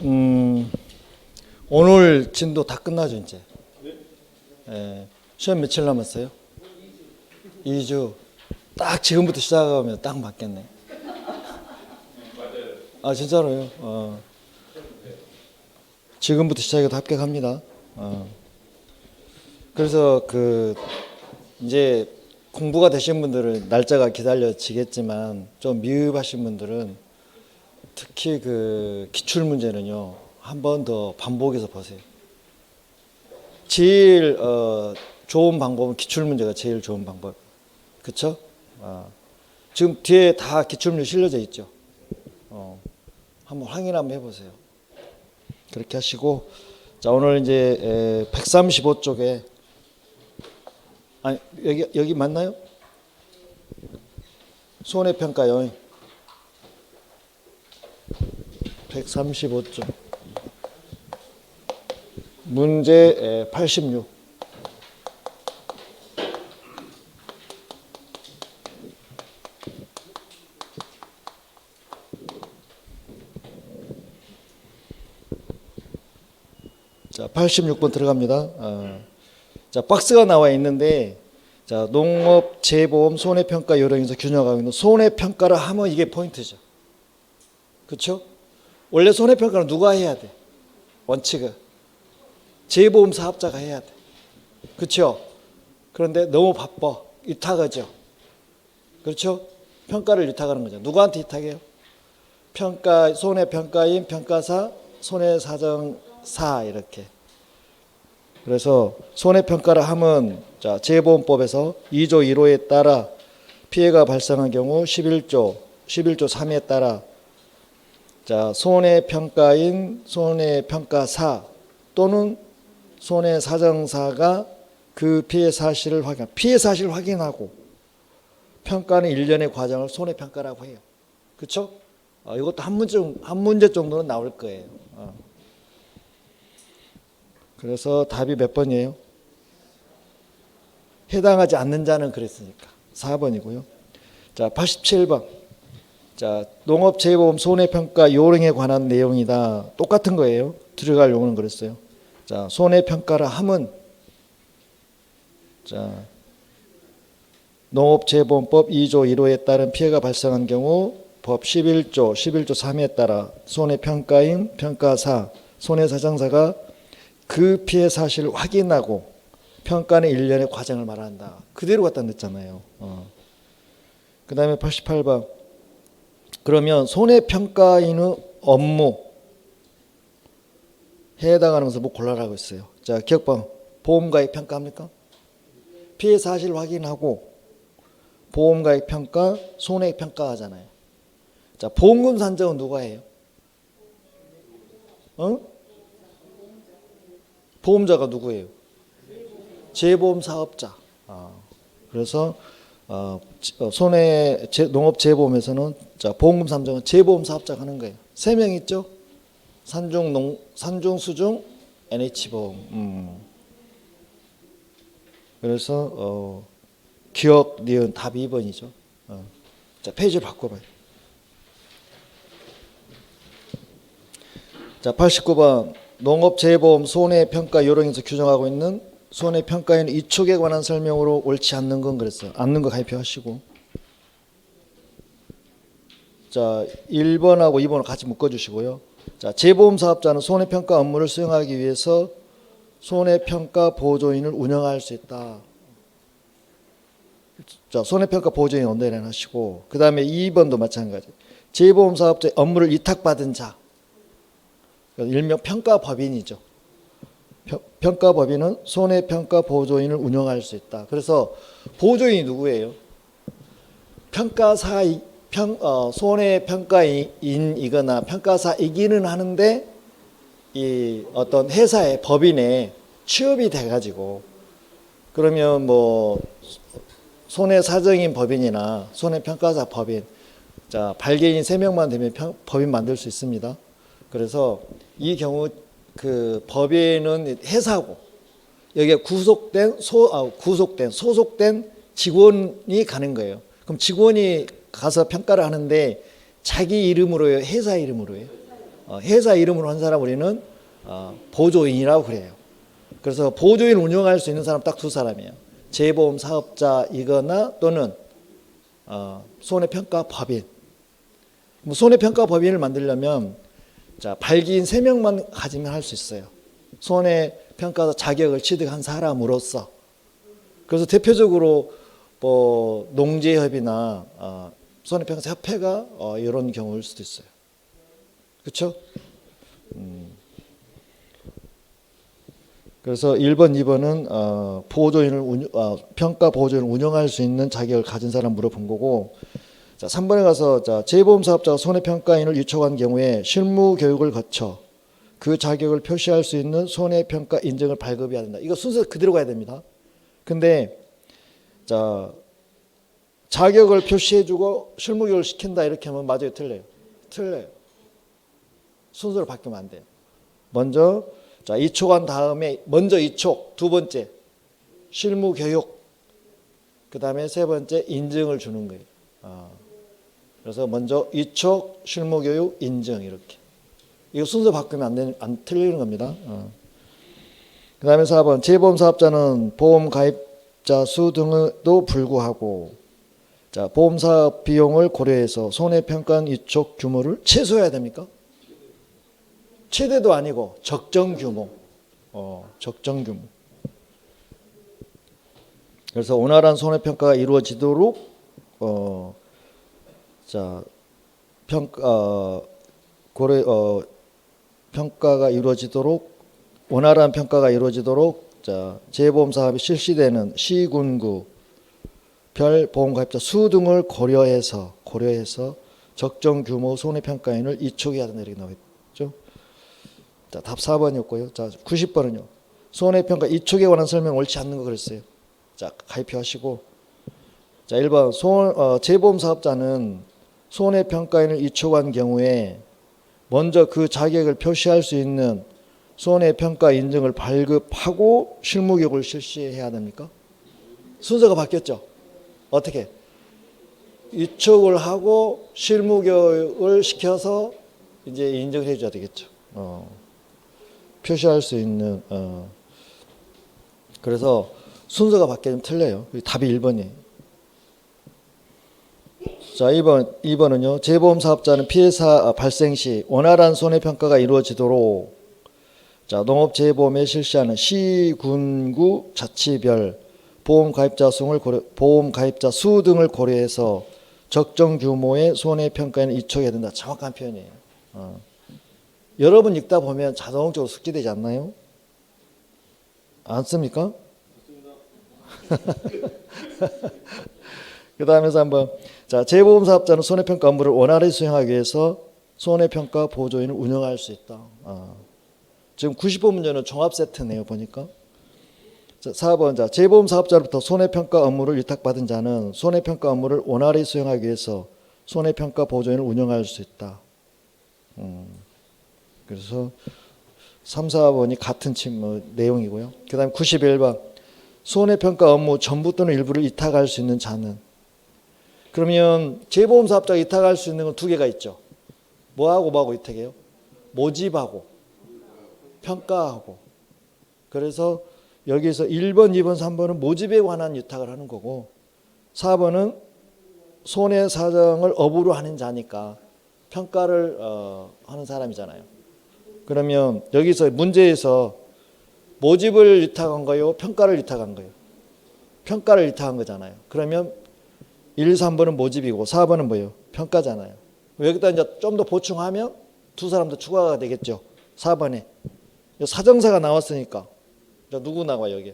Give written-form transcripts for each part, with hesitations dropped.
음, 오늘 진도 다 끝나죠, 이제. 예, 시험 며칠 남았어요? 2주. 딱 지금부터 시작하면 딱 맞겠네. 아, 진짜로요? 지금부터 시작해도 합격합니다. 그래서 이제 공부가 되신 분들은 날짜가 기다려지겠지만 좀 미흡하신 분들은 특히 기출 문제는요, 한 번 더 반복해서 보세요. 제일 좋은 방법은 기출 문제가 제일 좋은 방법. 그쵸? 지금 뒤에 다 기출문제 실려져 있죠. 한번 확인 한번 해보세요. 그렇게 하시고, 자, 오늘 이제 135쪽에 아니 여기 맞나요? 손해평가요. 135쪽 문제 86. 자, 86번 들어갑니다. 자, 박스가 나와 있는데, 자, 농업, 재보험, 손해평가 요령에서 균형하고 있는 손해평가를 하면 이게 포인트죠. 그렇죠? 원래 손해평가는 누가 해야 돼? 원칙은 재보험 사업자가 해야 돼. 그렇죠? 그런데 너무 바빠. 위탁하죠. 그렇죠? 평가를 위탁하는 거죠. 누구한테 위탁해요? 손해평가인, 평가사, 손해사정사 이렇게. 그래서 손해평가를 하면, 자, 재보험법에서 2조 1호에 따라 피해가 발생한 경우 11조 3에 따라, 자, 손해평가인, 손해평가사 또는 손해사정사가 그 피해 사실을 확인하고 평가는 일련의 과정을 손해평가라고 해요. 그렇죠? 이것도 한 문제 정도는 나올 거예요. 그래서 답이 몇 번이에요? 해당하지 않는 자는 그랬으니까 4번이고요. 자, 87번. 자, 농업재보험 손해평가 요령에 관한 내용이다. 똑같은 거예요. 들어갈 용어는 그랬어요. 자, 손해평가를 함은, 자, 농업재보험법 2조 1호에 따른 피해가 발생한 경우 법 11조 3에 따라 손해평가인, 평가사, 손해사정사가 그 피해 사실을 확인하고 평가는 일련의 과정을 말한다. 그대로 갖다 냈잖아요. 그 다음에 88번. 그러면 손해평가인의 업무 해당하는 것을 뭐 골라라고 했어요. 자, 기억방. 보험가액 평가합니까? 피해 사실 확인하고 보험가액 평가, 손해액 평가 하잖아요. 자, 보험금 산정은 누가 해요? 보험자가 누구예요? 재보험 사업자. 그래서 농업재보험에서는, 자, 보험금 산정은 재보험 사업자가 하는 거예요. 3명 있죠? 산중수중, NH보험. 그래서 기억, 니은 답이 2번이죠. 자, 페이지를 바꿔봐요. 자, 89번. 농업재보험 손해평가 요령에서 규정하고 있는 손해평가에는 이 축에 관한 설명으로 옳지 않는 건 그랬어요. 않는 거 가입하시고. 자, 1번하고 2번을 같이 묶어주시고요. 자, 재보험 사업자는 손해평가 업무를 수행하기 위해서 손해평가 보조인을 운영할 수 있다. 자, 손해평가 보조인 언더라인 하시고, 그 다음에 2번도 마찬가지. 재보험 사업자의 업무를 위탁받은 자, 일명 평가법인이죠. 평가법인은 손해평가 보조인을 운영할 수 있다. 그래서 보조인이 누구예요? 손해평가인이거나 평가사이기는 하는데, 이 어떤 회사의 법인에 취업이 돼가지고, 그러면 뭐 손해사정인 법인이나 손해평가사 법인, 자, 발개인 3명만 되면 법인 만들 수 있습니다. 그래서 이 경우 법인은 회사고, 여기에 소속된 직원이 가는 거예요. 그럼 직원이 가서 평가를 하는데 자기 이름으로요, 회사 이름으로요? 회사 이름으로 한 사람 우리는 보조인이라고 그래요. 그래서 보조인 운영할 수 있는 사람 딱 두 사람이에요. 재보험 사업자이거나 또는 손해평가법인. 뭐 손해평가법인을 만들려면 자, 발기인 3명만 가지면 할 수 있어요. 손해평가 자격을 취득한 사람으로서. 그래서 대표적으로 뭐 농지협이나 손해평가 협회가 이런 경우일 수도 있어요. 그렇죠? 그래서 1번, 2번은 평가 보조인을 운영할 수 있는 자격을 가진 사람 물어본 거고, 자, 3번에 가서 자, 재보험 사업자가 손해평가인을 유촉한 경우에 실무 교육을 거쳐 그 자격을 표시할 수 있는 손해평가 인증을 발급해야 된다. 이거 순서 그대로 가야 됩니다. 근데 자, 자격을 표시해주고 실무 교육을 시킨다 이렇게 하면 맞아요, 틀려요? 틀려요. 순서를 바뀌면 안 돼요. 먼저 자, 이촉한 다음에 먼저 이촉, 두 번째 실무 교육, 그 다음에 세 번째 인증을 주는 거예요. 그래서 먼저 이촉, 실무 교육, 인증 이렇게. 이거 순서 바꾸면 안 틀리는 겁니다. 그 다음에 4번 재보험 사업자는 보험 가입자 수 등도 불구하고 자, 보험 사업 비용을 고려해서 손해평가한 이촉 규모를 최소해야 됩니까? 최대도 아니고 적정 규모. 적정 규모. 그래서 원활한 손해평가가 이루어지도록 자, 평가가 이루어지도록 원활한 평가가 이루어지도록 자, 재보험 사업이 실시되는 시군구 별 보험가입자 수 등을 고려해서 적정 규모 손해평가인을 이촉해야 된다 이렇게 나와 있죠. 자, 답 4번이었고요. 자, 90번은요. 손해평가 이촉에 관한 설명 옳지 않는 거 그랬어요. 자, 가입하시고. 자, 1번 재보험 사업자는 손해평가인을 이촉한 경우에 먼저 그 자격을 표시할 수 있는 손해평가 인증을 발급하고 실무교육을 실시해야 됩니까? 순서가 바뀌었죠. 어떻게? 이촉을 하고 실무교육을 시켜서 이제 인정을 해줘야 되겠죠. 표시할 수 있는 그래서 순서가 바뀌면 틀려요. 답이 1번이에요. 자, 2번은요. 재보험 사업자는 피해 발생 시 원활한 손해평가가 이루어지도록 자, 농업재보험에 실시하는 시군구 자치별 보험 가입자 수 등을 고려해서 적정 규모의 손해평가에는 이촉해야 된다. 정확한 표현이에요. 여러분 읽다 보면 자동적으로 숙지되지 않나요? 안 씁니까? 그 다음에서 한번 자, 재보험 사업자는 손해평가 업무를 원활히 수행하기 위해서 손해평가 보조인을 운영할 수 있다. 지금 90번 문제는 종합 세트네요, 보니까. 자, 4번 자, 재보험 사업자로부터 손해평가 업무를 위탁받은 자는 손해평가 업무를 원활히 수행하기 위해서 손해평가 보조인을 운영할 수 있다. 그래서 3, 4번이 같은 내용이고요. 그 다음에 91번 손해평가 업무 전부 또는 일부를 이탁할 수 있는 자는 그러면 재보험 사업자가 이탁할 수 있는 건 두 개가 있죠. 뭐하고 이탁해요? 모집하고 평가하고. 그래서 여기서 1번, 2번, 3번은 모집에 관한 위탁을 하는 거고 4번은 손해사정을 업으로 하는 자니까 평가를 하는 사람이잖아요. 그러면 여기서 문제에서 모집을 위탁한 거예요? 평가를 위탁한 거예요? 평가를 위탁한 거잖아요. 그러면 1, 3번은 모집이고 4번은 뭐예요? 평가잖아요. 여기다 이제 좀 더 보충하면 두 사람 더 추가가 되겠죠. 4번에 사정사가 나왔으니까 누구 나와요 여기?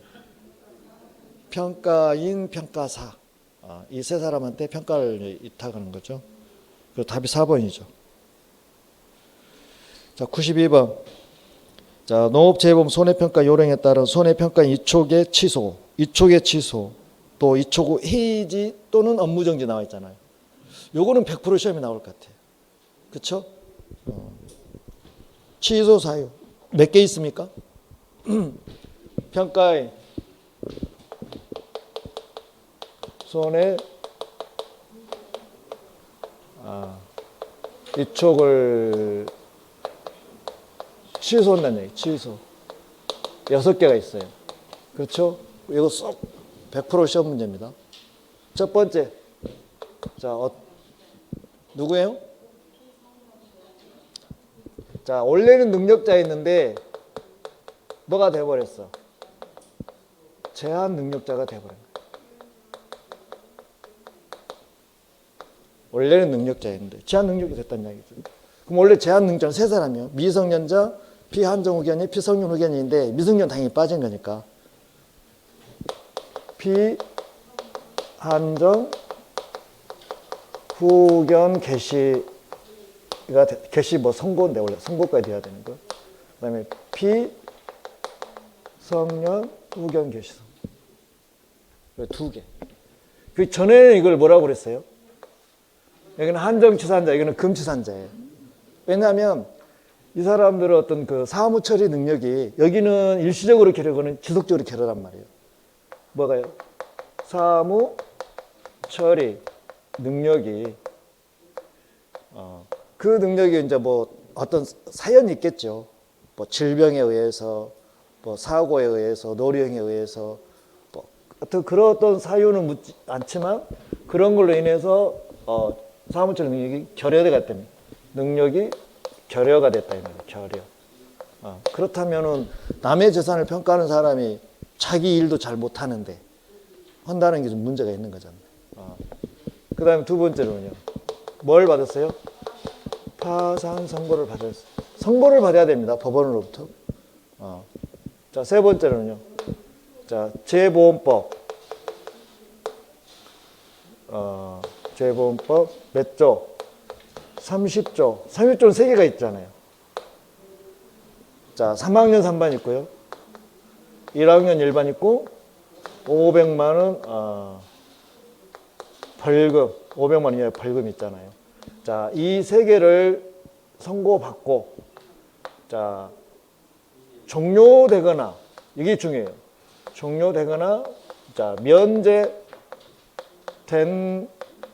평가인, 평가사. 이 세 사람한테 평가를 위탁하는 거죠. 그래서 답이 4번이죠. 자, 92번. 자, 농업재보험 손해평가 요령에 따른 손해평가 이촉의 취소, 또 이촉 후 해지 또는 업무정지 나와 있잖아요. 요거는 100% 시험에 나올 것 같아요. 그렇죠? 취소 사유 몇 개 있습니까? 평가의 손해 이촉을 취소한다는 얘기. 취소. 6개가 있어요. 그렇죠? 이거 쏙 100% 시험 문제입니다. 첫 번째. 자, 누구예요? 자, 원래는 능력자였는데 뭐가 돼버렸어? 제한 능력자가 돼버린 거야. 원래는 능력자였는데 제한 능력이 됐다는 이야기죠. 그럼 원래 제한 능력자는 세 사람이에요. 미성년자, 피한정 후견인, 피성년 후견인인데 미성년 당연히 빠진 거니까 피한정 후견 개시가 개시 뭐 선고인데 원래 선고까지 돼야 되는 거. 그다음에 피성년 후견 개시 두 개. 그 전에는 이걸 뭐라고 그랬어요? 여기는 한정치산자, 이거는 금치산자예요. 왜냐하면 이 사람들은 어떤 그 사무 처리 능력이 여기는 일시적으로 겨루고는 지속적으로 겨루란 말이에요. 뭐가요? 사무 처리 능력이 그 능력이 이제 뭐 어떤 사연이 있겠죠. 뭐 질병에 의해서, 뭐 사고에 의해서, 노령에 의해서, 뭐 그런 어떤 사유는 묻지 않지만 그런 걸로 인해서 사무처리 능력이 결여가 때문에 능력이 결여가 됐다 이 말이에요. 결여. 그렇다면은 남의 재산을 평가하는 사람이 자기 일도 잘 못하는데 한다는 게 좀 문제가 있는 거잖아요. 그 다음에 두 번째로는요. 뭘 받았어요? 파산 선고를 받았어요. 선고를 받아야 됩니다. 법원으로부터. 자, 세 번째로는요. 자, 재보험법. 재보험법 몇 조? 30조. 30조는 3개가 있잖아요. 자, 3학년 3반 있고요. 1학년 1반 있고 500만 원 벌금, 500만 원 이하의 벌금 있잖아요. 자, 이 3개를 선고받고 자, 종료되거나 이게 중요해요. 종료되거나 자, 면제된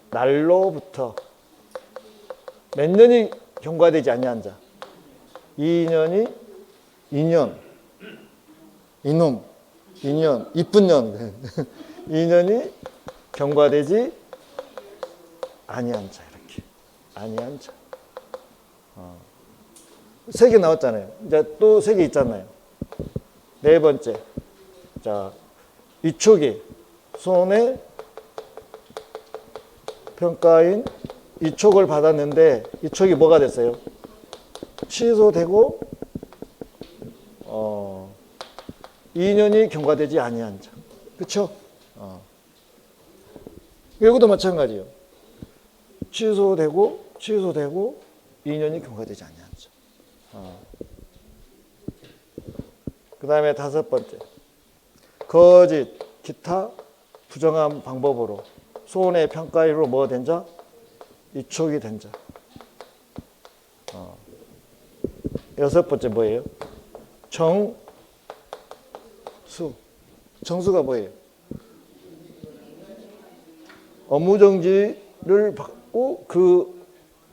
날로부터 몇 년이 경과되지 않냐 자. 2년이 2년 이놈 2년 이쁜 년 2년이 경과되지 아니한 자 이렇게 아니한 자. 3개 나왔잖아요. 이제 또 3개 있잖아요. 네 번째. 자, 이촉이 손해 평가인 이촉을 받았는데 이촉이 뭐가 됐어요? 취소되고 2년이 경과되지 아니한 자. 그렇죠? 이것도 마찬가지예요. 취소되고 2년이 경과되지 아니한 자. 그 다음에 5번째. 거짓, 기타 부정한 방법으로 손해평가일로 뭐가 된 자? 이촉이 된 자. 6번째 뭐예요? 정수. 정수가 뭐예요? 업무정지를 받고 그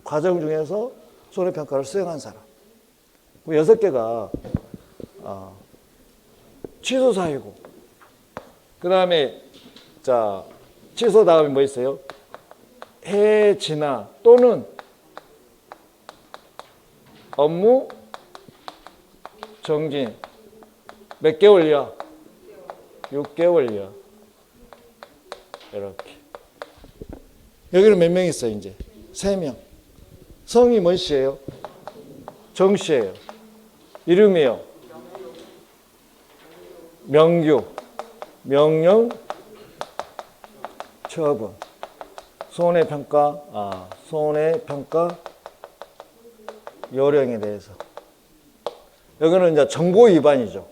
과정 중에서 손해평가를 수행한 사람. 6개가 취소 사유고. 그 다음에 자, 취소 다음에 뭐 있어요? 해 지나 또는 업무 정지 몇 개월이야? 6개월이야. 이렇게. 여기는 몇 명 있어요, 이제? 3명. 성이 뭔 씨예요? 정 씨예요. 이름이요? 명규. 명령 처분. 손해평가, 손해평가 요령에 대해서. 여기는 이제 정보 위반이죠.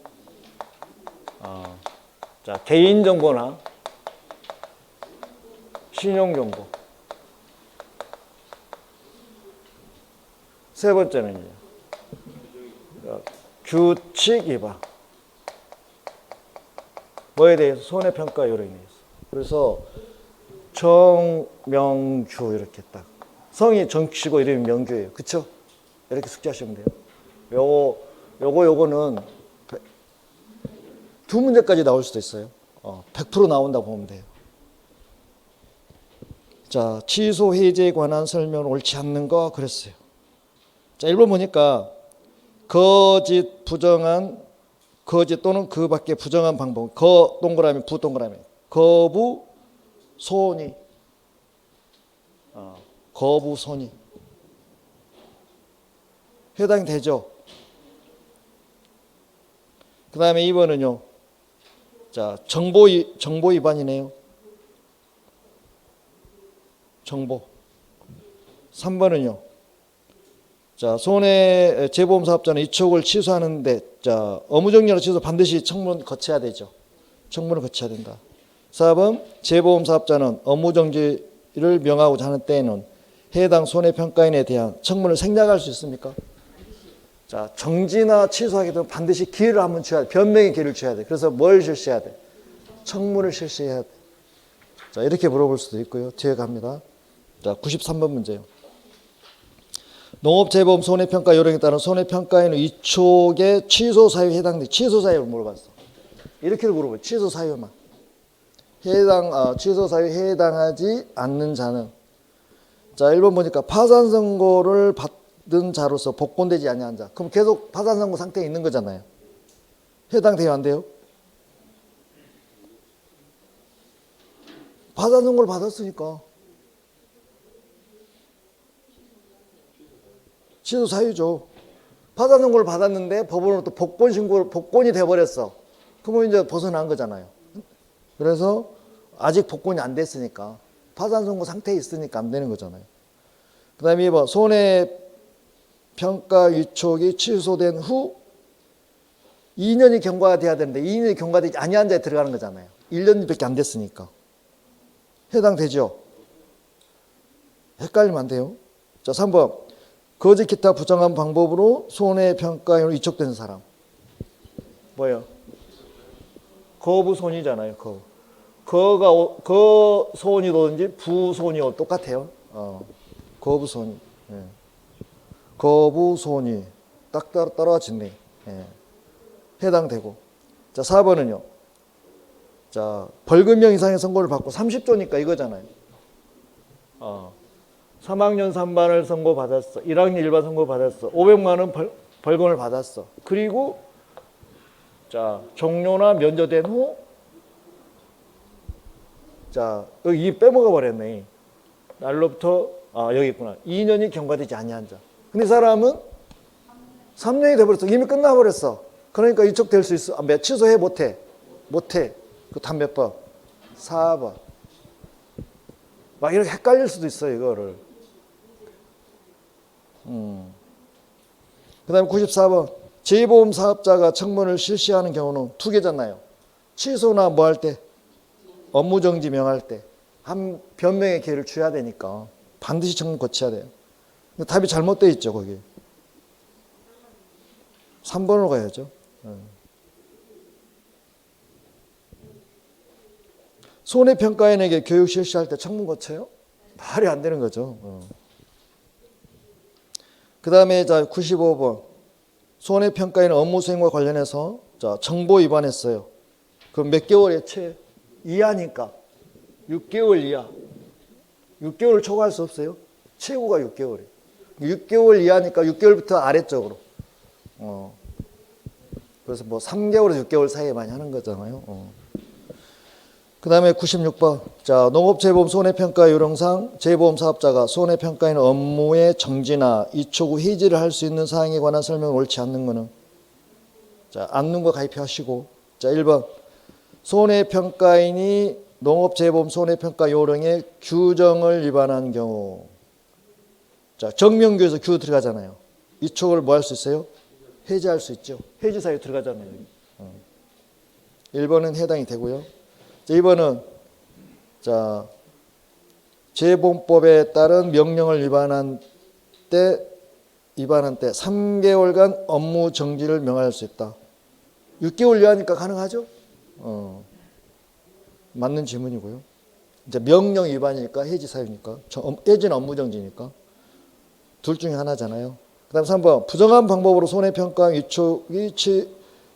자, 개인정보나 신용정보. 세 번째는요. 규칙 위반. 뭐에 대해서? 손해평가 요령에 대해서. 그래서 정명규 이렇게 딱. 성이 정씨고 이름이 명규예요. 그쵸? 이렇게 숙지하시면 돼요. 요거 요거는 두 문제까지 나올 수도 있어요. 100% 나온다고 보면 돼요. 자, 취소 해제에 관한 설명은 옳지 않는 거 그랬어요. 자, 1번 보니까 거짓, 부정한, 거짓 또는 그 밖에 부정한 방법. 동그라미, 부 동그라미. 거부, 소원이. 거부, 손이. 해당되죠. 그 다음에 2번은요. 자, 정보 위반이네요. 정보. 3번은요. 자, 손해재보험사업자는 이촉을 취소하는데, 자, 업무정지로 취소 반드시 청문 거쳐야 되죠. 청문을 거쳐야 된다. 4번, 재보험사업자는 업무정지를 명하고자 하는 때에는 해당 손해평가인에 대한 청문을 생략할 수 있습니까? 자, 정지나 취소하게 되면 반드시 기회를 한번 줘야 돼. 변명의 기회를 줘야 돼. 그래서 뭘 실시해야 돼? 청문을 실시해야 돼. 자, 이렇게 물어볼 수도 있고요. 뒤에 갑니다. 자, 93번 문제요. 농업재보험 손해평가 요령에 따른 손해평가에는 이촉의 취소 사유에 해당돼. 취소 사유를 물어봤어. 이렇게 물어봐요. 취소 사유만. 취소 사유에 해당하지 않는 자는, 자, 1번 보니까 파산 선고를 받은 자로서 복권되지 아니한 자. 그럼 계속 파산 선고 상태에 있는 거잖아요. 해당돼요, 안 돼요? 파산 선고를 받았으니까 취소 사유죠. 파산 선고를 받았는데 법원으로 또 복권이 돼버렸어. 그러면 이제 벗어난 거잖아요. 그래서 아직 복권이 안 됐으니까 파산 선고 상태에 있으니까 안 되는 거잖아요. 그 다음에 2번 손해평가 위촉이 취소된 후 2년이 경과가 돼야 되는데 2년이 경과되지 아니한 자에 들어가는 거잖아요. 1년밖에 안 됐으니까. 해당되죠? 헷갈리면 안 돼요. 자, 3번 거짓 기타 부정한 방법으로 손해평가인으로 위촉된 사람. 뭐예요? 거부손이잖아요. 거손이 오든지 부손이 똑같아요. 거부손이. 예. 거부손이 딱 떨어지네. 예. 해당되고. 자, 4번은요. 자, 벌금형 이상의 선고를 받고 30조니까 이거잖아요. 3학년 3반을 선고받았어. 1학년 1반 선고받았어. 500만 원 벌금을 받았어. 그리고 자, 종료나 면제된 후, 자, 여기 빼먹어 버렸네. 날로부터 여기 있구나. 2년이 경과되지 아니한 자. 근데 이 사람은 3년이 돼버렸어. 이미 끝나버렸어. 그러니까 이촉될 수 있어. 취소해 못해. 그 다음 몇 번? 4번. 막 이렇게 헷갈릴 수도 있어요, 이거를. 그 다음에 94번. 재보험 사업자가 청문을 실시하는 경우는 두 개잖아요. 취소나 뭐 할 때? 업무정지 명할 때. 한 변명의 기회를 줘야 되니까 반드시 청문 거쳐야 돼요. 근데 답이 잘못되어 있죠, 거기. 3번으로 가야죠. 손해평가인에게 교육 실시할 때 청문 거쳐요? 말이 안 되는 거죠. 그 다음에 95번. 손해평가인 업무 수행과 관련해서 자, 정보 위반했어요. 그럼 몇 개월에 이하니까 6개월 이하. 6개월을 초과할 수 없어요. 최고가 6개월이에요. 6개월 이하니까 6개월부터 아래쪽으로. 그래서 뭐 3개월에서 6개월 사이에 많이 하는 거잖아요. 그 다음에 96번. 자, 농업재보험 손해평가 요령상 재보험 사업자가 손해평가인 업무의 정지나 이촉 후 해지를 할 수 있는 사항에 관한 설명을 옳지 않는 거는, 자, 않는 거 가입하시고. 자, 1번. 손해평가인이 농업재보험 손해평가 요령의 규정을 위반한 경우. 자, 정명규에서 규 들어가잖아요. 이촉을 뭐 할 수 있어요? 해지할 수 있죠. 해지 사유 들어가잖아요. 1번은 해당이 되고요. 자, 2번은 자, 재보험법에 따른 명령을 위반한 때 3개월간 업무 정지를 명할 수 있다. 6개월 이하니까 가능하죠? 맞는 질문이고요. 이제 명령 위반이니까 해지 사유니까 해지는 업무 정지니까 둘 중에 하나잖아요. 그다음 3번 부정한 방법으로 손해평가 이촉이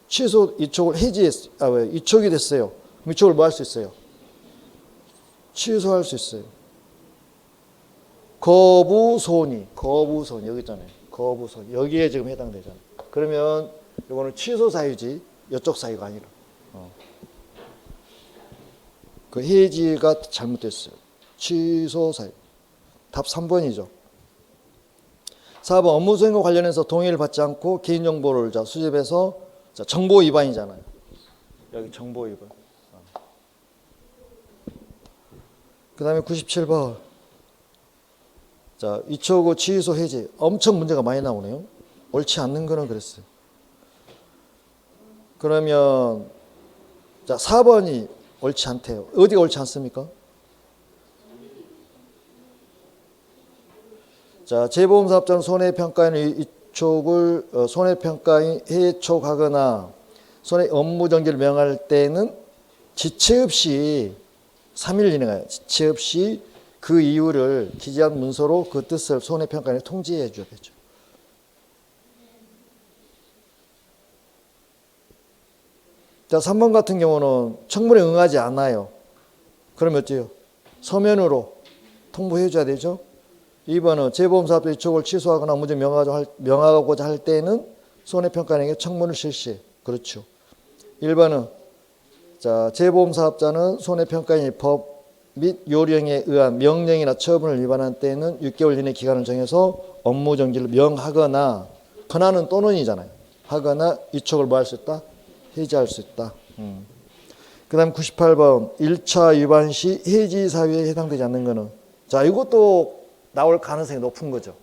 취소 이촉을 이촉이 됐어요. 그럼 이촉을 뭐 할 수 있어요? 취소할 수 있어요. 거부손이 여기 있잖아요. 거부손 여기에 지금 해당되잖아요. 그러면 이거는 취소 사유지 이쪽 사유가 아니라 그 해지가 잘못됐어요. 취소 사유. 답 3번이죠. 4번 업무 수행과 관련해서 동의를 받지 않고 개인정보를 수집해서 정보 위반이잖아요. 여기 정보 위반. 그 다음에 97번. 자, 이촉 취소 해지. 엄청 문제가 많이 나오네요. 옳지 않는 거는 그랬어요. 그러면 자 4번이 옳지 않대요. 어디가 옳지 않습니까? 자, 재보험사업자는 손해평가인 이촉을 손해평가인 해촉하거나 업무정지를 명할 때는 지체 없이 3일 이내가요. 지체 없이 그 이유를 기재한 문서로 그 뜻을 손해평가인에 통지해 줘야 되죠. 자, 3번 같은 경우는 청문에 응하지 않아요. 그러면 어때요? 서면으로 통보해 줘야 되죠. 2번은 재보험사업자 이촉을 취소하거나 업무정 명하고자 할 때는 손해평가인에게 청문을 실시해. 그렇죠. 1번은 자, 재보험사업자는 손해평가인이 법 및 요령에 의한 명령이나 처분을 위반한 때는 6개월 이내 기간을 정해서 업무정지를 명하거나 권한은 또는이잖아요. 하거나 이촉을 뭐 할 수 있다? 해지할 수 있다. 그 다음 98번 1차 위반 시 해지 사유에 해당되지 않는 거는 자 이것도 나올 가능성이 높은 거죠.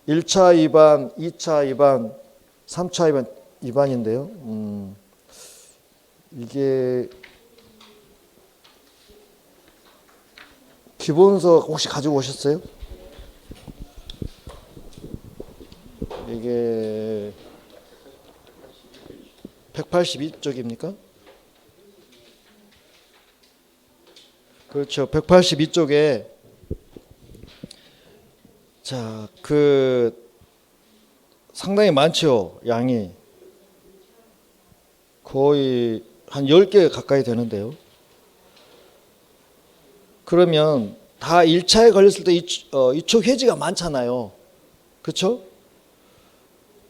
1차 위반, 2차 위반, 3차 위반인데요. 이게 기본서 혹시 가지고 오셨어요? 이게 182쪽입니까? 그렇죠. 182쪽에 자, 상당히 많죠. 양이 거의 한 10개 가까이 되는데요. 그러면 다 1차에 걸렸을 때 이촉 해지가 많잖아요. 그렇죠?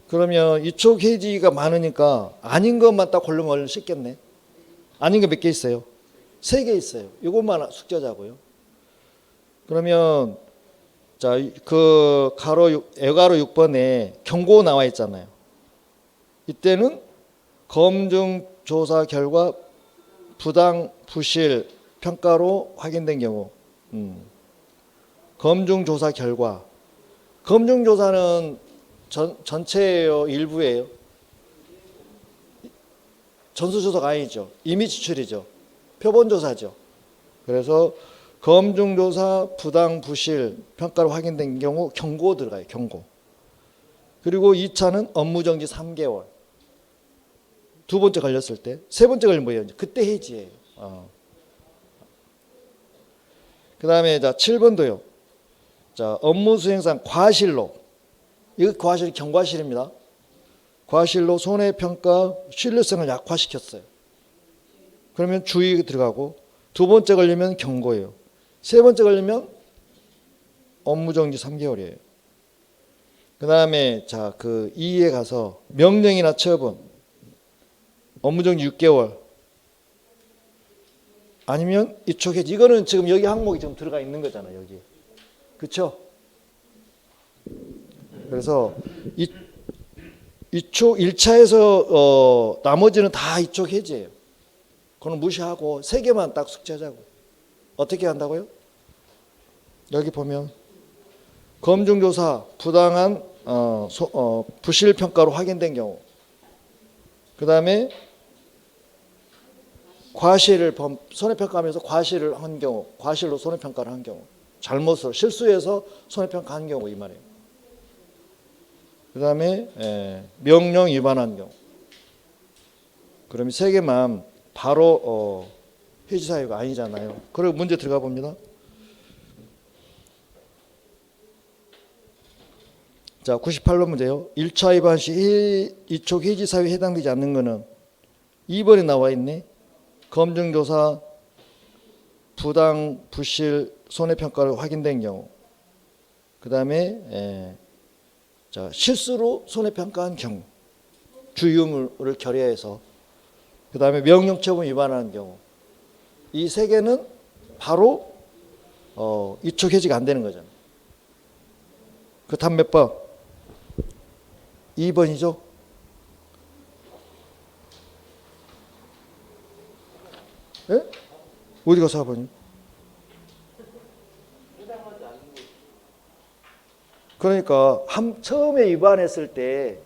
그러면 이촉 해지가 많으니까 아닌 것만 딱 고르면 쉽겠네. 아닌 게 몇 개 있어요? 3개 있어요. 이것만 숙제자고요. 그러면 자, 애가로 6번에 경고 나와 있잖아요. 이때는 검증 조사 결과 부당 부실 평가로 확인된 경우 검증 조사 결과 검증 조사는 전체예요, 일부예요? 전수조사가 아니죠. 임의지출이죠. 표본조사죠. 그래서 검증조사 부당 부실 평가로 확인된 경우 경고 들어가요. 경고. 그리고 2차는 업무정지 3개월. 두 번째 걸렸을 때. 세 번째 걸리면 뭐예요? 그때 해지예요. 그 다음에 자 7번도요. 자, 업무수행상 과실로. 이거 과실이 경과실입니다. 과실로 손해평가 신뢰성을 약화시켰어요. 그러면 주의 들어가고 두 번째 걸리면 경고예요. 세 번째 걸리면 업무정지 3개월이에요. 그 다음에 자, 2에 가서 명령이나 처분 업무정지 6개월 아니면 이촉해지. 이거는 지금 여기 항목이 지금 들어가 있는 거잖아요. 여기. 그렇죠? 그래서 이촉 1차에서 나머지는 다 이촉 해지예요. 그건 무시하고 3개만 딱 숙제하자고. 어떻게 한다고요? 여기 보면 검증조사 부당한 부실 평가로 확인된 경우, 그 다음에 과실을 손해평가하면서 과실을 한 경우, 과실로 손해평가를 한 경우, 잘못을 실수해서 손해평가한 경우 이 말이에요. 그 다음에 명령 위반한 경우. 그러면 3개만 바로 해지 사유가 아니잖아요. 그리고 문제 들어가 봅니다. 자, 98번 문제요. 1차 위반 시 이촉 해지 사유에 해당되지 않는 것은 2번에 나와 있네. 검증조사, 부당, 부실, 손해평가로 확인된 경우. 그 다음에 자, 실수로 손해평가한 경우. 주의의무를 결여해서. 그 다음에 명령처분 위반하는 경우. 이 세 개는 바로 이촉 해지가 안 되는 거잖아요. 그 답 몇 번? 2번이죠. 예? 어디가 4번이? 그러니까 처음에 위반했을 때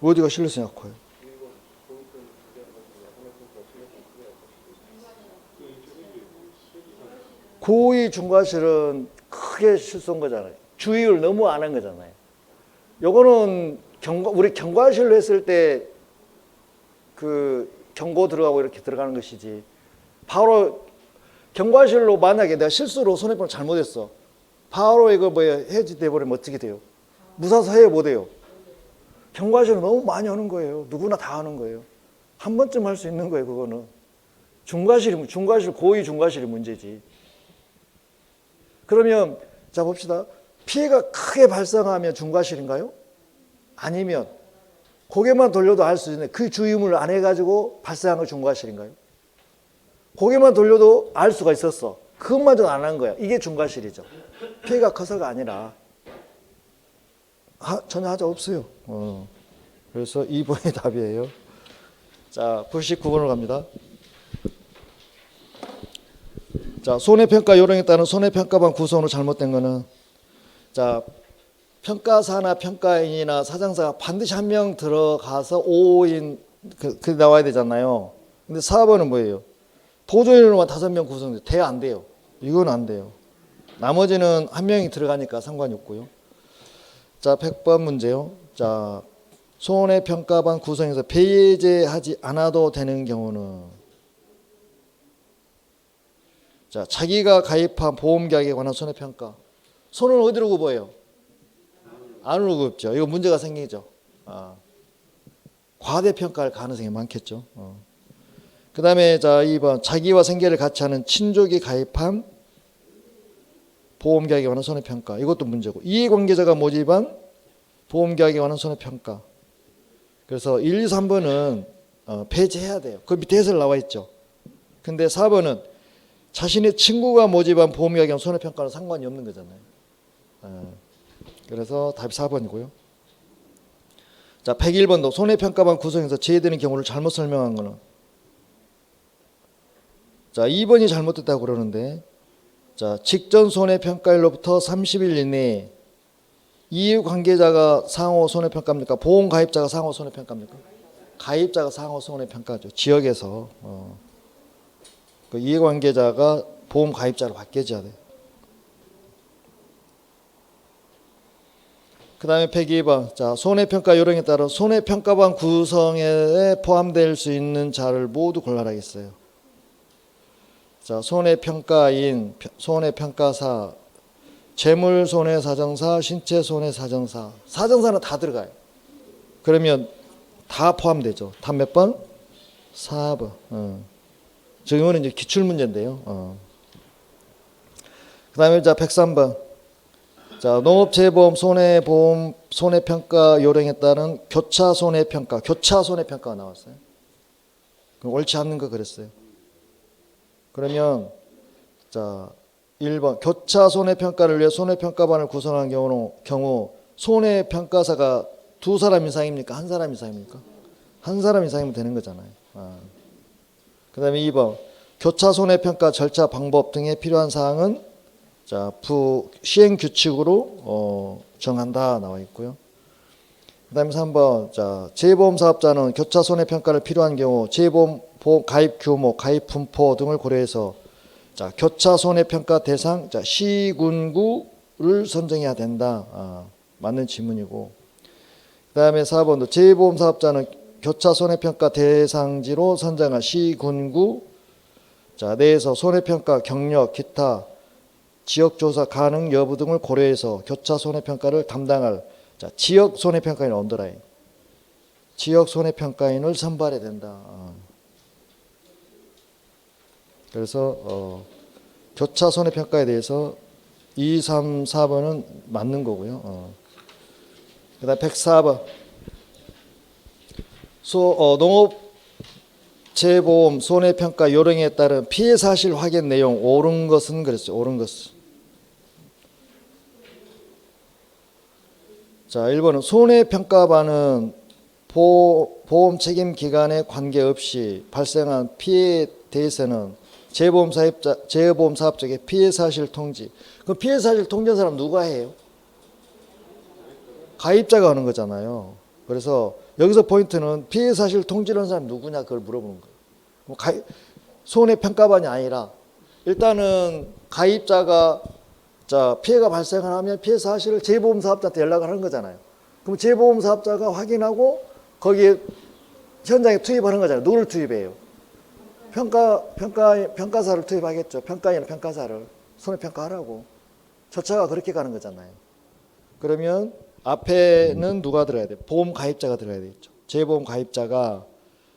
어디가 신뢰성이 약해요? 고의 중과실은 크게 실수한 거잖아요. 주의를 너무 안 한 거잖아요. 요거는 우리 경과실로 했을 때 그 경고 들어가고 이렇게 들어가는 것이지. 바로 경과실로 만약에 내가 실수로 손해보는 잘못했어. 바로 이거 해지돼 버리면 어떻게 돼요? 무사사해 못 해요. 경과실은 너무 많이 하는 거예요. 누구나 다 하는 거예요. 한 번쯤 할 수 있는 거예요. 그거는 중과실 고의 중과실이 문제지. 그러면 자 봅시다. 피해가 크게 발생하면 중과실인가요? 아니면 고개만 돌려도 알 수 있는 그 주의의무를 안 해가지고 발생한 거 중과실인가요? 고개만 돌려도 알 수가 있었어. 그것마저 안 한 거야. 이게 중과실이죠. 피해가 커서가 아니라 전혀 하자 없어요. 그래서 2번이 답이에요. 자, 99번으로 갑니다. 자, 손해평가 요령에 따른 손해평가반 구성으로 잘못된 거는 자, 평가사나 평가인이나 사장사가 반드시 한 명 들어가서 5인 그 나와야 되잖아요. 근데 4번은 뭐예요? 보조인으로만 5명 구성돼. 돼야 안 돼요. 이건 안 돼요. 나머지는 한 명이 들어가니까 상관이 없고요. 자, 100번 문제요. 자, 손해평가반 구성에서 배제하지 않아도 되는 경우는 자, 자기가 가입한 보험계약에 관한 손해평가. 손은 어디로 굽어요? 안으로 굽죠. 이거 문제가 생기죠. 과대평가할 가능성이 많겠죠. 그 다음에 자 2번 자기와 생계를 같이 하는 친족이 가입한 보험계약에 관한 손해평가. 이것도 문제고. 이해관계자가 모집한 보험계약에 관한 손해평가. 그래서 1, 2, 3번은 배제해야 돼요. 그 밑에 해설 나와 있죠. 근데 4번은 자신의 친구가 모집한 보험계약에 관한 손해평가는 상관이 없는 거잖아요. 그래서 답이 4번이고요. 자, 101번도 손해평가반 구성에서 제외되는 경우를 잘못 설명한 거는 자, 2번이 잘못됐다고 그러는데 자, 직전 손해평가일로부터 30일 이내에 이해관계자가 상호 손해평가입니까? 보험 가입자가 상호 손해평가입니까? 가입자가 상호 손해평가죠. 지역에서 그 이해관계자가 보험 가입자로 바뀌어져야 돼요. 그 다음에 102번 자, 손해평가 요령에 따라 손해평가반 구성에 포함될 수 있는 자를 모두 골라라 했어요. 자, 손해평가인, 손해평가사, 재물손해사정사, 신체손해사정사. 사정사는 다 들어가요. 그러면 다 포함되죠. 답 몇 번? 4번. 지금은 이제 기출문제인데요. 그 다음에 자, 103번. 자, 농업재보험 손해보험 손해평가 요령에 따른 교차 손해평가, 교차 손해평가가 나왔어요. 그럼 옳지 않는 거 그랬어요. 그러면 자 1번 교차 손해평가를 위해 손해평가반을 구성한 경우 손해평가사가 2사람 이상입니까? 1사람 이상입니까? 1사람 이상이면 되는 거잖아요. 그 다음에 2번 교차 손해평가 절차 방법 등에 필요한 사항은 자, 시행 규칙으로 정한다 나와 있고요. 그 다음에 3번 자, 재보험 사업자는 교차 손해평가를 필요한 경우 재보험 가입 규모, 가입 분포 등을 고려해서 자, 교차 손해평가 대상 자, 시군구를 선정해야 된다. 맞는 질문이고. 그 다음에 4번도 재보험 사업자는 교차 손해평가 대상지로 선정한 시군구 자, 내에서 손해평가, 경력, 기타, 지역조사 가능 여부 등을 고려해서 교차 손해평가를 담당할 자, 지역 손해평가인 언더라인. 지역 손해평가인을 선발해야 된다. 그래서 교차 손해평가에 대해서 2, 3, 4번은 맞는 거고요. 그 다음 104번. 농업재보험 손해평가 요령에 따른 피해 사실 확인 내용 옳은 것은 그랬어요. 옳은 것은. 자, 1번은 손해평가반은 보험 책임 기간에 관계없이 발생한 피해에 대해서는 재보험 사업자에게 피해 사실 통지. 그럼 피해 사실 통지한 사람 누가 해요? 가입자가 하는 거잖아요. 그래서 여기서 포인트는 피해 사실 통지를 하는 사람 누구냐 그걸 물어보는 거예요. 손해평가반이 아니라 일단은 가입자가 자 피해가 발생을 하면 피해 사실을 재보험 사업자한테 연락을 하는 거잖아요. 그럼 재보험 사업자가 확인하고 거기에 현장에 투입하는 거잖아요. 누구를 투입해요? 평가사를 투입하겠죠. 평가인은 평가사를 손해평가하라고. 절차가 그렇게 가는 거잖아요. 그러면 앞에는 누가 들어야 돼요? 보험 가입자가 들어야 되겠죠. 재보험 가입자가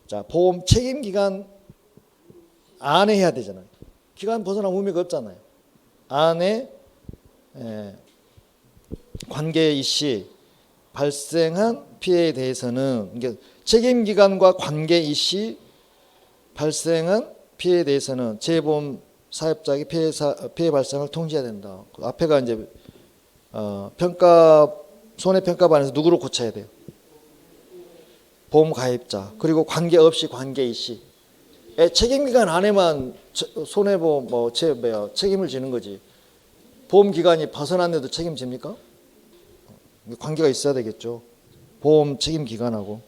자 보험 책임 기간 안에 해야 되잖아요. 기간 벗어나면 의미가 없잖아요. 안에 관계 이시 발생한 피해에 대해서는 이게 책임 기간과 관계 이시 발생한 피해에 대해서는 재보험 사업자에게 피해 발생을 통지해야 된다. 앞에가 이제 손해평가반에서 누구를 고쳐야 돼요? 보험 가입자. 그리고 관계 없이 관계 이시. 책임 기간 안에만 손해보험 책임을 지는 거지. 보험 기간이 벗어났는데도 책임집니까? 관계가 있어야 되겠죠. 보험 책임 기간하고.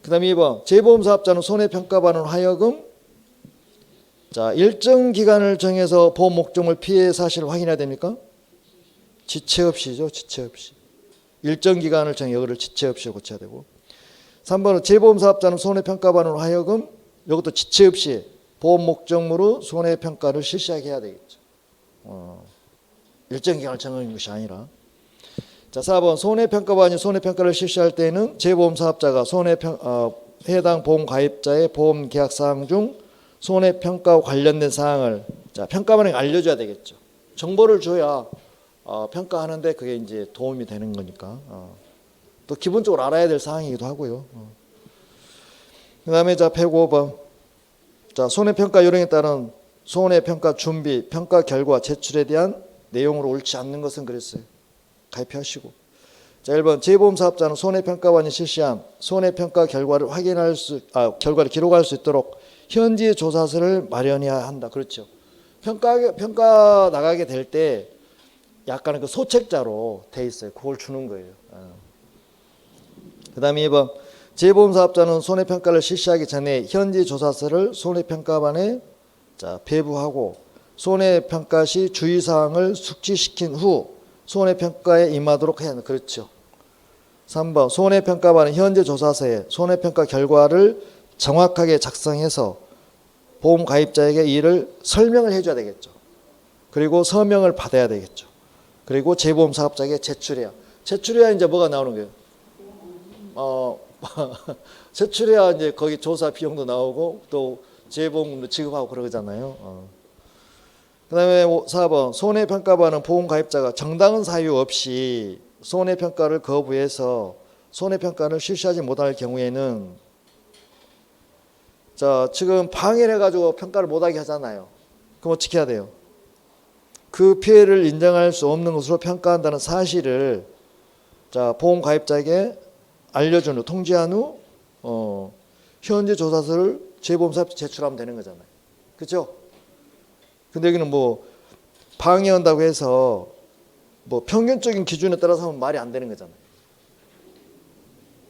그 다음에 2번 재보험 사업자는 손해평가반을 하여금 자 일정 기간을 정해서 보험 목적물 피해 사실을 확인해야 됩니까? 지체 없이죠. 지체 없이. 일정 기간을 정해 이거를 지체 없이 고쳐야 되고. 3번은 재보험 사업자는 손해평가반으로 하여금 이것도 지체 없이 보험 목적물로 손해평가를 실시하게 해야 되겠죠. 일정 기간을 정하는 것이 아니라. 자, 4번 손해평가반이 손해평가를 실시할 때에는 재보험 사업자가 해당 보험 가입자의 보험 계약 사항 중 손해평가와 관련된 사항을 자, 평가반에게 알려줘야 되겠죠. 정보를 줘야 평가하는데 그게 이제 도움이 되는 거니까. 또 기본적으로 알아야 될 사항이기도 하고요. 그 다음에 자 105번 자 손해평가 요령에 따른 손해평가 준비, 평가 결과 제출에 대한 내용으로 옳지 않는 것은 그랬어요. 가입하시고. 자 1번 재보험 사업자는 손해평가반이 실시한 손해평가 결과를 결과를 기록할 수 있도록 현지 조사서를 마련해야 한다. 그렇죠. 평가 나가게 될 때 약간의 그 소책자로 돼 있어요. 그걸 주는 거예요. 그 다음에 2번 재보험 사업자는 손해평가를 실시하기 전에 현지 조사서를 손해평가반에 배부하고 손해평가 시 주의사항을 숙지시킨 후 손해평가에 임하도록 해야 한다. 그렇죠. 3번 손해평가반은 현재 조사서에 손해평가 결과를 정확하게 작성해서 보험 가입자에게 이를 설명을 해줘야 되겠죠. 그리고 서명을 받아야 되겠죠. 그리고 재보험 사업자에게 제출해야 이제 뭐가 나오는 거예요? 제출해야 이제 거기 조사 비용도 나오고 또 재보험도 지급하고 그러잖아요. 그 다음에 4번 손해평가반은 보험 가입자가 정당한 사유 없이 손해평가를 거부해서 손해평가를 실시하지 못할 경우에는 자 지금 방해를 해가지고 평가를 못하게 하잖아요. 그럼 어떻게 해야 돼요? 그 피해를 인정할 수 없는 것으로 평가한다는 사실을 자 보험 가입자에게 알려준 후 통지한 후 현지 조사서를 재보험사업자에 제출하면 되는 거잖아요. 그렇죠? 근데 여기는 뭐 방해한다고 해서 뭐 평균적인 기준에 따라서 하면 말이 안 되는 거잖아요.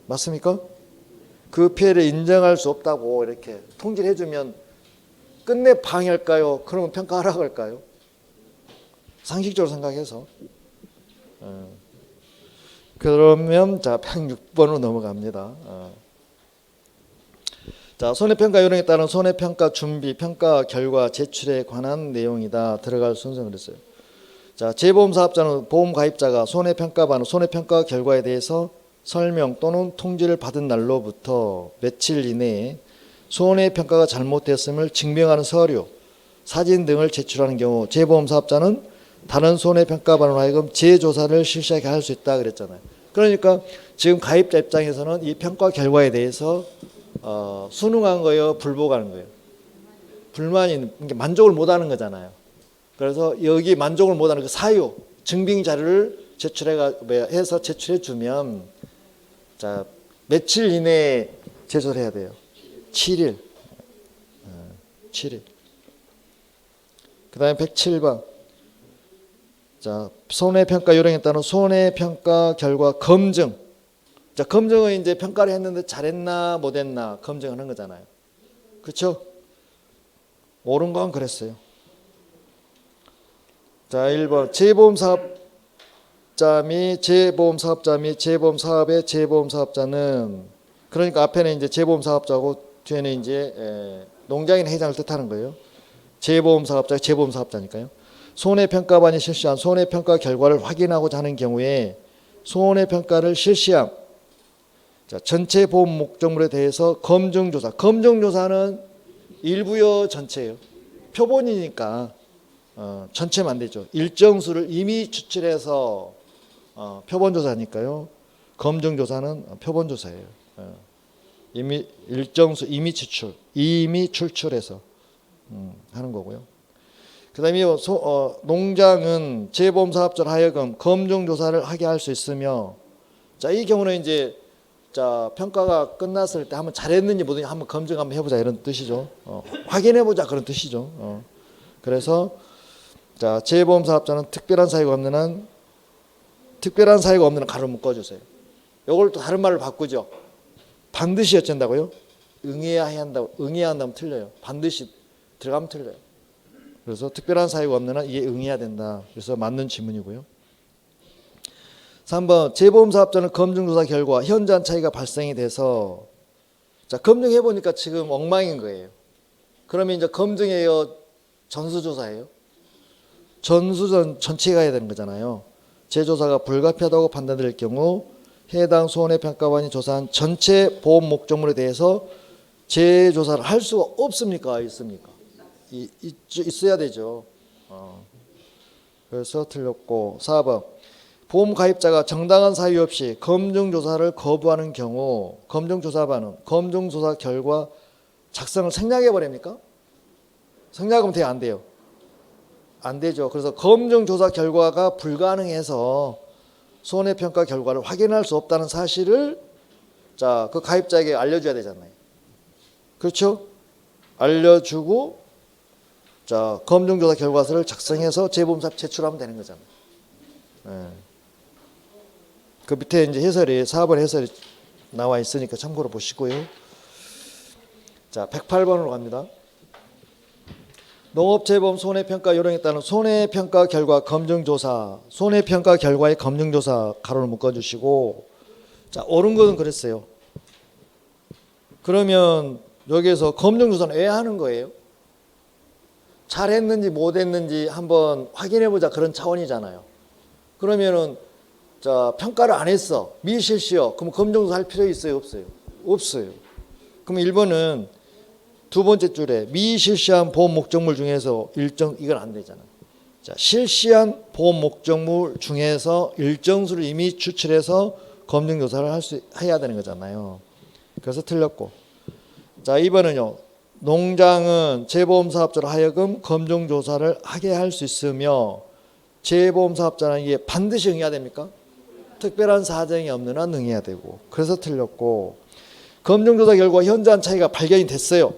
맞습니까? 그 피해를 인정할 수 없다고 이렇게 통지를 해주면 끝내 방해할까요? 그러면 평가하라고 할까요? 상식적으로 생각해서. 그러면 자 106번으로 넘어갑니다. 자 자, 손해평가 요령에 따른 손해평가 준비, 평가 결과 제출에 관한 내용이다. 들어갈 순서는 그랬어요. 자, 재보험사업자는 보험가입자가 손해평가받은 손해평가 결과에 대해서 설명 또는 통지를 받은 날로부터 며칠 이내에 손해평가가 잘못됐음을 증명하는 서류, 사진 등을 제출하는 경우 재보험사업자는 다른 손해평가반으로 하여금 재조사를 실시하게 할 수 있다 그랬잖아요. 그러니까 지금 가입자 입장에서는 이 평가 결과에 대해서 순응한 거예요, 불복하는 거예요. 불만이 만족을 못하는 거잖아요. 그래서 여기 만족을 못하는 그 사유, 증빙 자료를 해서 제출해 주면 자 며칠 이내에 제출해야 돼요. 7일. 7일. 그다음에 107번. 자, 손해평가 요령에 따른 손해평가 결과 검증. 자, 검증은 이제 평가를 했는데 잘했나 못했나 검증하는 거잖아요. 그렇죠? 옳은 건 그랬어요. 자, 1번 재보험사업자 및 재보험사업의 재보험사업자는 그러니까 앞에는 이제 재보험사업자고 뒤에는 이제 농장인 회장을 뜻하는 거예요. 재보험사업자, 재보험사업자니까요. 손해평가반이 실시한 손해평가 결과를 확인하고자 하는 경우에 손해평가를 실시한 자, 전체 보험 목적물에 대해서 검증조사. 검증조사는 일부요 전체예요. 표본이니까 전체는 안 되죠. 일정 수를 이미 추출해서 표본조사니까요. 검증조사는 표본조사예요. 이미 일정 수 이미 출출해서 하는 거고요. 그다음에 농장은 재보험사업자로 하여금 검증조사를 하게 할 수 있으며, 자, 이 경우는 이제 자 평가가 끝났을 때 한번 잘했는지 못했는지 한번 검증 한번 해보자 이런 뜻이죠. 확인해보자 그런 뜻이죠. 그래서 자 재보험사업자는 특별한 사유가 없는 한 가로 묶어주세요. 이걸 또 다른 말로 바꾸죠. 반드시 어쩐다고요? 응해야 한다면 틀려요. 반드시 들어가면 틀려요. 그래서 특별한 사유가 없는 한 이게 응해야 된다. 그래서 맞는 지문이고요. 3번 재보험사업자는 검증조사 결과 현저한 차이가 발생이 돼서 자 검증해 보니까 지금 엉망인 거예요. 그러면 이제 검증해요, 전수조사예요. 전체가 해야 되는 거잖아요. 재조사가 불가피하다고 판단될 경우 해당 손해평가원이 조사한 전체 보험 목적물에 대해서 재조사를 할 수가 없습니까? 있습니까? 있어야 되죠. 그래서 틀렸고 4번 보험 가입자가 정당한 사유 없이 검증조사를 거부하는 경우 검증조사반은 검증조사 결과 작성을 생략해 버립니까? 생략하면 돼요, 안 돼요? 안 되죠. 그래서 검증조사 결과가 불가능해서 손해평가 결과를 확인할 수 없다는 사실을 자, 그 가입자에게 알려줘야 되잖아요. 그렇죠? 알려주고 자 검증조사 결과서를 작성해서 재보험사업 제출하면 되는 거잖아요. 네. 그 밑에 이제 해설이 4번 해설이 나와 있으니까 참고로 보시고요. 자 108번으로 갑니다. 농업재보험 손해평가 요령에 따른 손해평가 결과 검증조사, 손해평가 결과의 검증조사 가로를 묶어주시고 자 옳은 것은 그랬어요. 그러면 여기에서 검증조사는 왜 하는 거예요? 잘했는지 못했는지 한번 확인해보자 그런 차원이잖아요. 그러면은 자 평가를 안 했어, 미실시요. 그럼 검증조사 할 필요 있어요, 없어요? 없어요. 그럼 1번은 두 번째 줄에 미실시한 보험 목적물 중에서 이건 안 되잖아요. 자 실시한 보험 목적물 중에서 일정 수를 이미 추출해서 검증조사를 해야 되는 거잖아요. 그래서 틀렸고 자 2번은요. 농장은 재보험사업자로 하여금 검증조사를 하게 할 수 있으며 재보험사업자는 이게 반드시 응해야 됩니까? 특별한 사정이 없는 한 응해야 되고 그래서 틀렸고 검증조사 결과 현저한 차이가 발견이 됐어요.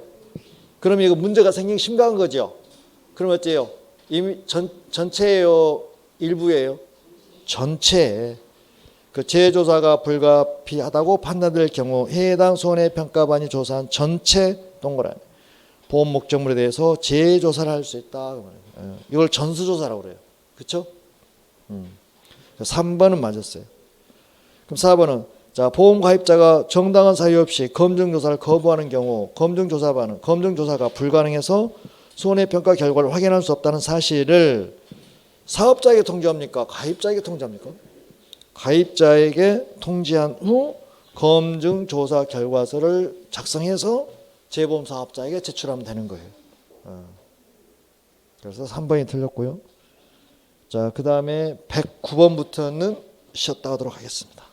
그러면 이거 문제가 생긴 심각한 거죠. 그럼 어째요? 이미 전체예요? 일부예요? 전체. 그 재조사가 불가피하다고 판단될 경우 해당 손해평가반이 조사한 전체 동그라미 보험 목적물에 대해서 재조사를 할 수 있다. 이걸 전수조사라고 그래요. 그렇죠? 3번은 맞았어요. 그럼 4번은 자, 보험 가입자가 정당한 사유 없이 검증조사를 거부하는 경우 검증조사가 불가능해서 손해평가 결과를 확인할 수 없다는 사실을 사업자에게 통지합니까? 가입자에게 통지합니까? 가입자에게 통지한 후 검증조사 결과서를 작성해서 재보험 사업자에게 제출하면 되는 거예요. 그래서 3번이 틀렸고요. 자, 그 다음에 109번부터는 쉬었다 하도록 하겠습니다.